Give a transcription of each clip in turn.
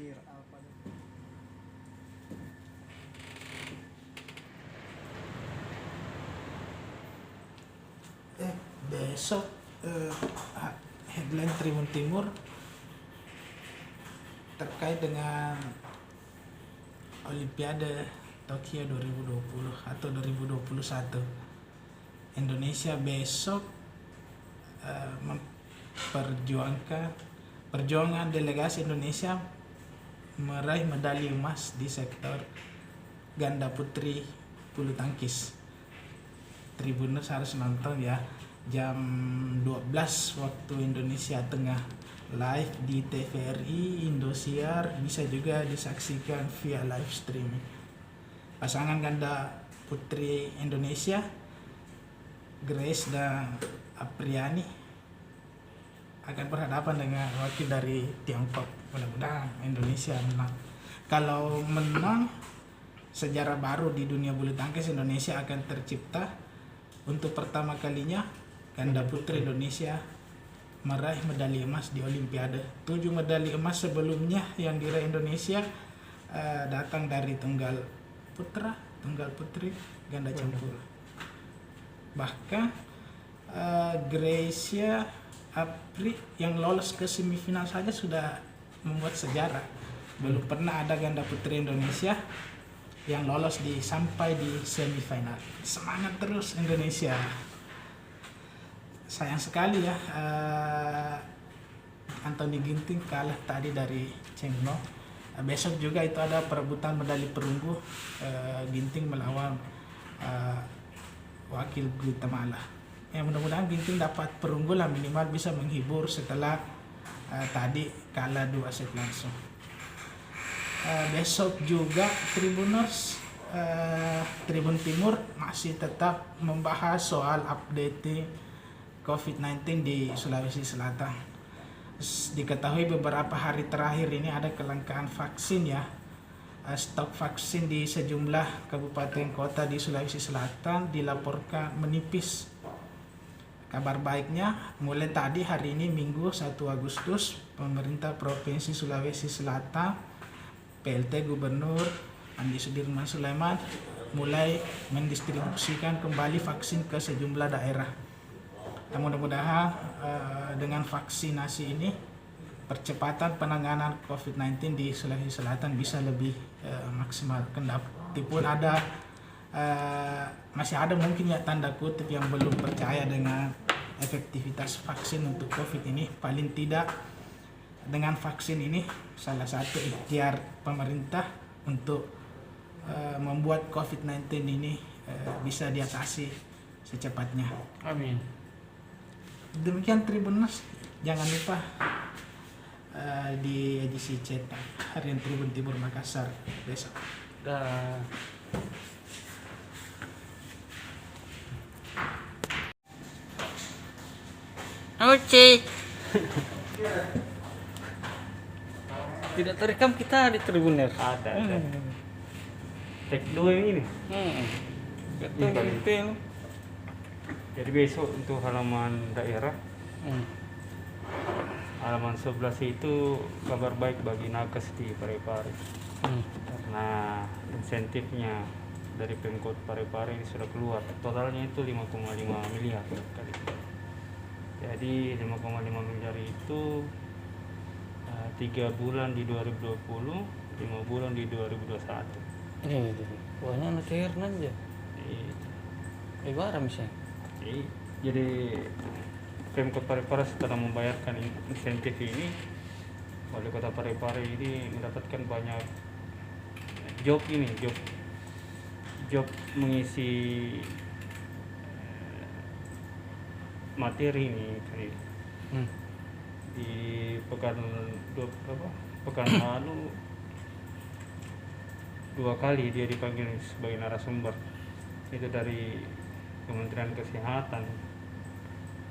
Kira apa tuh? Besok headline Tribun Timur terkait dengan Olimpiade Tokyo 2020 atau 2021. Indonesia besok perjuangan delegasi Indonesia meraih medali emas di sektor ganda putri bulu tangkis. Tribuners harus nonton ya, jam 12 waktu Indonesia Tengah, live di TVRI, Indosiar, bisa juga disaksikan via live streaming. Pasangan ganda putri Indonesia, Grace dan Apriani, akan berhadapan dengan wakil dari Tiongkok. Mudah-mudahan Indonesia menang. Kalau menang, sejarah baru di dunia bulu tangkis Indonesia akan tercipta. Untuk pertama kalinya ganda putri Indonesia meraih medali emas di Olimpiade. 7 medali emas sebelumnya yang diraih Indonesia datang dari tunggal putra, tunggal putri, ganda campur. Bahkan Gracia Apri yang lolos ke semifinal saja sudah membuat sejarah. Belum pernah ada ganda putri Indonesia yang lolos sampai di semifinal. Semangat terus Indonesia. Sayang sekali ya, Anthony Ginting kalah tadi dari Cheng No. Besok juga itu ada perebutan medali perunggu, Ginting melawan wakil Guatemala. Ya, mudah-mudahan Ginting dapat perunggu lah, minimal bisa menghibur setelah tadi kalah 2 set langsung. Besok juga Tribuners, Tribun Timur masih tetap membahas soal update COVID-19 di Sulawesi Selatan. Diketahui beberapa hari terakhir ini ada kelangkaan vaksin ya. Stok vaksin di sejumlah kabupaten kota di Sulawesi Selatan dilaporkan menipis. Kabar baiknya, mulai tadi hari ini Minggu 1 Agustus, pemerintah Provinsi Sulawesi Selatan, PLT Gubernur Andi Sudirman Sulaiman mulai mendistribusikan kembali vaksin ke sejumlah daerah. Dan mudah-mudahan dengan vaksinasi ini percepatan penanganan COVID-19 di Sulawesi Selatan bisa lebih maksimal. Kendati pun ada masih ada mungkin ya tanda kutip yang belum percaya dengan efektivitas vaksin untuk COVID ini. Paling tidak dengan vaksin ini salah satu ikhtiar pemerintah untuk membuat COVID-19 ini bisa diatasi secepatnya. Amin. Demikian Tribuners, jangan lupa di edisi cetak Harian Tribun Timur Makassar besok. Dah. Oke. Tidak terekam kita di Tribuner. Ada. Take 2 ini. Betul Iya, betul. Jadi besok untuk halaman daerah, halaman 11 itu kabar baik bagi nakes di Parepare. Karena insentifnya dari Pemkot Parepare ini sudah keluar. Totalnya itu 5,5 miliar kali. Jadi 5,5 miliar itu 3 bulan di 2020, 5 bulan di 2021. Wahnya nanti aja. Ibarat misalnya. Jadi Pemkot Parepare setelah membayarkan insentif ini, Wali Kota Parepare ini mendapatkan banyak job mengisi materi ini di pekan lalu 2 kali dia dipanggil sebagai narasumber, itu dari Kementerian Kesehatan,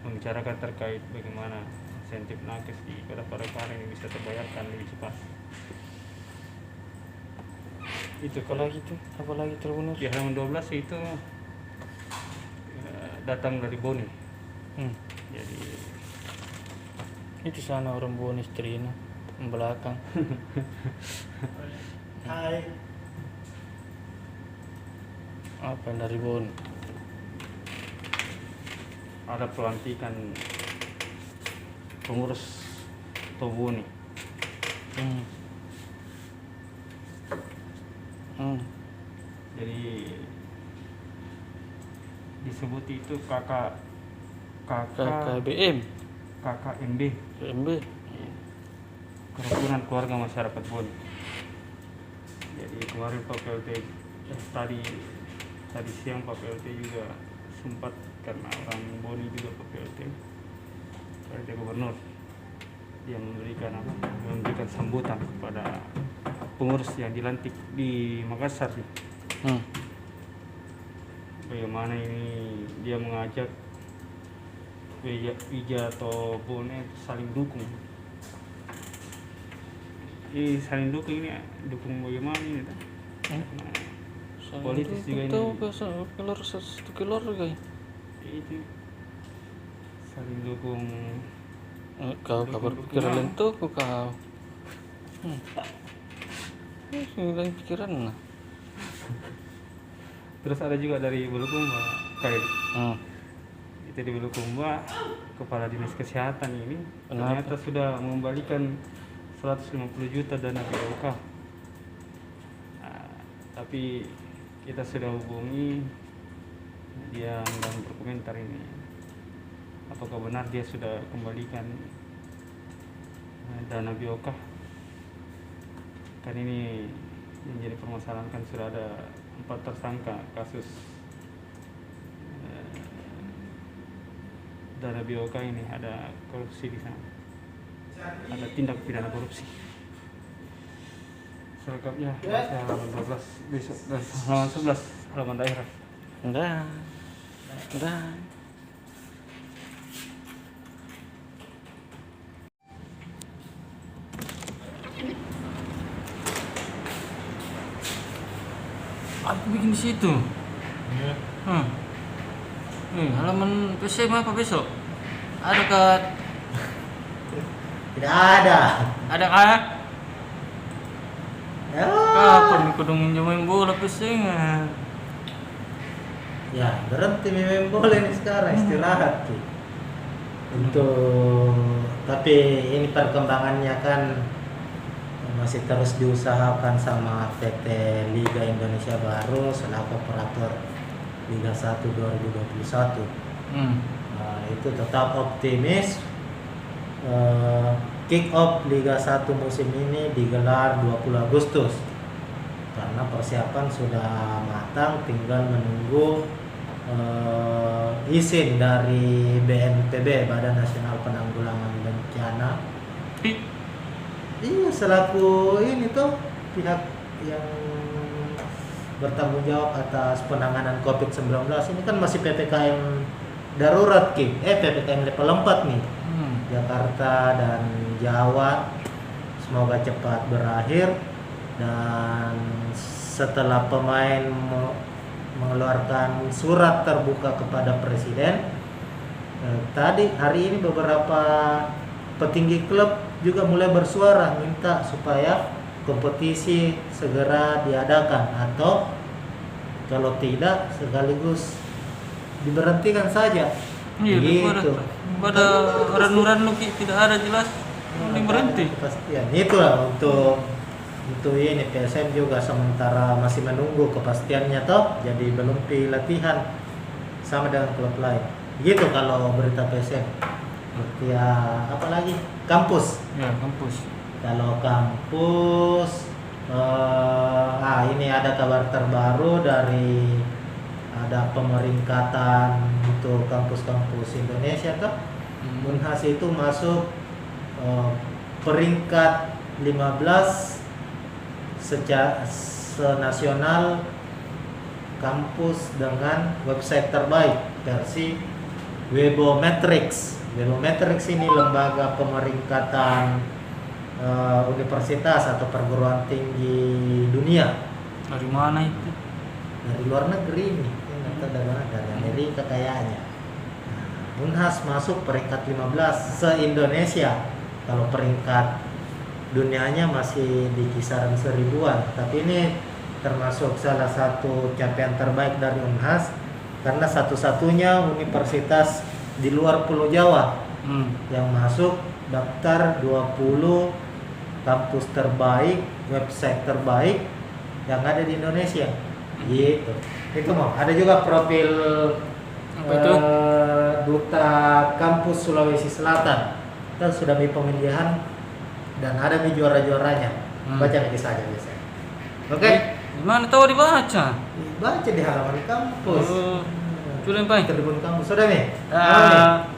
membicarakan terkait bagaimana insentif nakes di Kota Parepare ini bisa terbayarkan lebih cepat. Itu kalau Apalagi Tribuners. di halaman 12 itu datang dari Boni. Jadi Itu sana orang buan istrinya. belakang. Hai. Apa yang dari Bon? Ada pelantikan pengurus Tobu nih. Hmm. Hmm. Jadi disebut itu KKBM, KKMB, KMB. Kerukunan Keluarga Masyarakat Bon. Jadi kemarin Pak PLT tadi siang Pak PLT juga sempat, karena orang Boni juga Pak PLT Gubernur, dia memberikan sambutan kepada pengurus yang dilantik di Makassar nih. Bagaimana ini dia mengajak Wija atau Bone saling dukung. Ini saling dukung, ini dukung bagaimana ini? Politis juga ini. Satu keluarga. Itu saling dukung. Kau berpikir lentuk kau. Hilang pikiran lah. Terus ada juga dari Bulukumba, kayak itu di Bulukumba, kepala dinas kesehatan ini ternyata sudah mengembalikan 150 juta dana BOK. Tapi kita sudah hubungi, dia enggan berkomentar ini. Apakah benar dia sudah kembalikan dana BOK? Kan ini yang jadi permasalahan, kan sudah ada 4 tersangka kasus dana BOK ini, ada korupsi di sana, ada tindak pidana korupsi. Selengkapnya masih halaman 12 besok, dan halaman 11 halaman daerah. Enggak. Aku bikin di situ. Iya. Halaman PC apa besok? Ada kan? Tidak ada. Ada kan? Ya, Kapan kudu minjem bola PC nya? ya berhenti main bola ini sekarang, istirahat Ki. Tapi ini perkembangannya kan masih terus diusahakan sama PT Liga Indonesia Baru selaku operator Liga 1 2021. Nah, itu tetap optimis. Kick off Liga 1 musim ini digelar 20 Agustus karena persiapan sudah matang, tinggal menunggu izin dari BNPB, Badan Nasional Penanggulangan Bencana. Iya, selaku ini tuh pihak yang bertanggung jawab atas penanganan COVID-19. Ini kan masih PPKM darurat Ki. PPKM level 4 nih. Jakarta dan Jawa semoga cepat berakhir, dan setelah pemain mengeluarkan surat terbuka kepada presiden, hari ini beberapa petinggi klub juga mulai bersuara minta supaya kompetisi segera diadakan, atau kalau tidak sekaligus diberhentikan saja. Iya, gitu. pada orang-orang lu tidak ada jelas ini berhenti. Kepastian itulah untuk ini PSM juga sementara masih menunggu kepastiannya toh, jadi belum pilih latihan sama dengan klub lain. Gitu kalau berita PSM. Ya, apa lagi? Kampus. Ya, kampus. Kalau kampus, ini ada kabar terbaru dari ada pemeringkatan untuk kampus-kampus Indonesia toh. Unhas itu masuk peringkat 15 senasional kampus dengan website terbaik versi Webometrics. Webometrics ini lembaga pemeringkatan universitas atau perguruan tinggi dunia. Dari mana itu? Dari luar negeri nih, dari Amerika kayaknya. Unhas masuk peringkat 15 se-Indonesia. Kalau peringkat dunianya masih di kisaran 1000-an, tapi ini termasuk salah satu capaian terbaik dari Unhas karena satu-satunya universitas di luar Pulau Jawa yang masuk daftar 20 kampus terbaik, website terbaik yang ada di Indonesia. Gitu. Itu mau. Ada juga profil Apa itu? Duta Kampus Sulawesi Selatan. Kita sudah di pemilihan dan ada di juara-juaranya. Baca nanti saja biasanya. Oke. Gimana tahu dibaca? Baca di halaman kampus. Sudah Pak. Tribun kampus sudah nih. Ah.